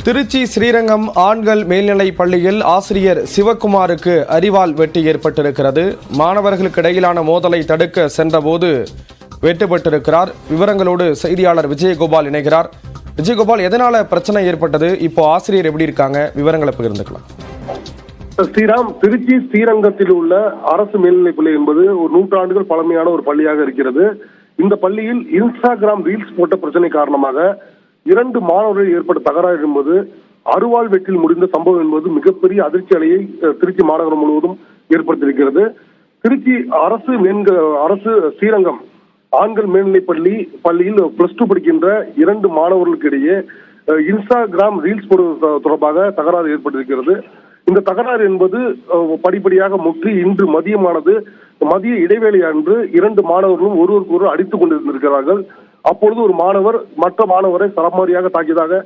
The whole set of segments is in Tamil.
திருச்சி ஸ்ரீரங்கம் ஆண்கள் மேல்நிலைப் பள்ளியில் ஆசிரியர் சிவக்குமாருக்கு அரிவாள் வெட்டு ஏற்பட்டிருக்கிறது. மாணவர்களுக்கு இடையிலான மோதலை தடுக்க சென்றபோது வெட்டுப்பட்டிருக்கிறார். விவரங்களோடு செய்தியாளர் விஜயகோபால் இணைகிறார். விஜயகோபால், எதனால பிரச்சனை ஏற்பட்டது? இப்போ ஆசிரியர் எப்படி இருக்காங்க? விவரங்களை பகிர்ந்துக்கலாம். ஸ்ரீராம், திருச்சி ஸ்ரீரங்கத்தில் உள்ள அரசு மேல்நிலைப் பள்ளி என்பது ஒரு 100 ஆண்டுகள் பழமையான ஒரு பள்ளியாக இருக்கிறது. இந்த பள்ளியில் இன்ஸ்டாகிராம் ரீல்ஸ் போட்ட பிரச்சனை காரணமாக 2 மாணவர்கள் ஏற்பட்ட தகராறு என்பது அருவாள் வெட்டில் முடிந்த சம்பவம் என்பது மிகப்பெரிய அதிர்ச்சி அலையை திருச்சி மாநகரம் முழுவதும் ஏற்படுத்தியிருக்கிறது. திருச்சி அரசு ஸ்ரீரங்கம் ஆண்கள் மேல்நிலைப் பள்ளியில் +2 படிக்கின்ற 2 மாணவர்களுக்கு இடையே இன்ஸ்டாகிராம் ரீல்ஸ் போடுவது தொடர்பாக தகராறு ஏற்பட்டிருக்கிறது. இந்த தகராறு என்பது படிப்படியாக முற்றி இன்று மதிய இடைவேளை அன்று 2 மாணவர்களும் ஒருவருக்கு அடித்துக் கொண்டிருந்திருக்கிறார்கள். அப்பொழுது ஒரு மாணவர் மற்ற மாணவரை சரமாரியாக தாக்கியதாக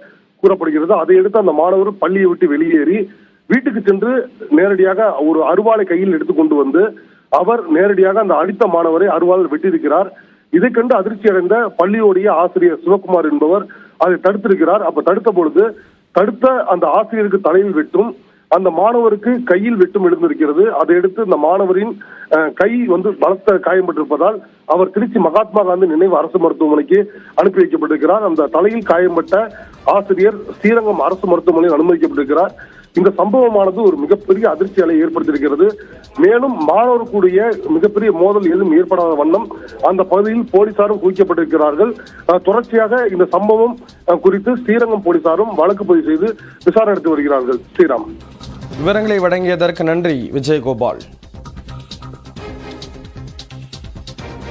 கூறப்படுகிறது. அதையடுத்து அந்த மாணவர் பள்ளியை விட்டு வெளியேறி வீட்டுக்கு சென்று நேரடியாக ஒரு அருவாளை கையில் எடுத்துக்கொண்டு வந்து அவர் நேரடியாக அந்த அடித்த மாணவரை அருவாள் வெட்டியிருக்கிறார். இதை கண்டு அதிர்ச்சி அடைந்த பள்ளியோடைய ஆசிரியர் சிவக்குமார் என்பவர் அதை தடுத்திருக்கிறார். அப்ப தடுத்த அந்த ஆசிரியருக்கு தலையில் வெட்டும், அந்த மாணவருக்கு கையில் வெட்டும் எழுந்திருக்கிறது. அதையடுத்து இந்த மாணவரின் கை பலத்த காயம்பட்டிருப்பதால் அவர் திருச்சி மகாத்மா காந்தி நினைவு அரசு மருத்துவமனைக்கு அனுப்பி வைக்கப்பட்டிருக்கிறார். அந்த தலையில் காயம்பட்ட ஆசிரியர் ஸ்ரீரங்கம் அரசு மருத்துவமனையில் அனுமதிக்கப்பட்டிருக்கிறார். இந்த சம்பவமானது ஒரு மிகப்பெரிய அதிர்ச்சி அலை ஏற்படுத்தியிருக்கிறது. மேலும் மாணவர்களுடைய மிகப்பெரிய மோதல் எதுவும் ஏற்படாத வண்ணம் அந்த பகுதியில் போலீசாரும் குவிக்கப்பட்டிருக்கிறார்கள். தொடர்ச்சியாக இந்த சம்பவம் குறித்து ஸ்ரீரங்கம் போலீசாரும் வழக்கு பதிவு செய்து விசாரணை நடத்தி வருகிறார்கள். ஸ்ரீராம், விவரங்களை வழங்கியதற்கு நன்றி விஜயகோபால்.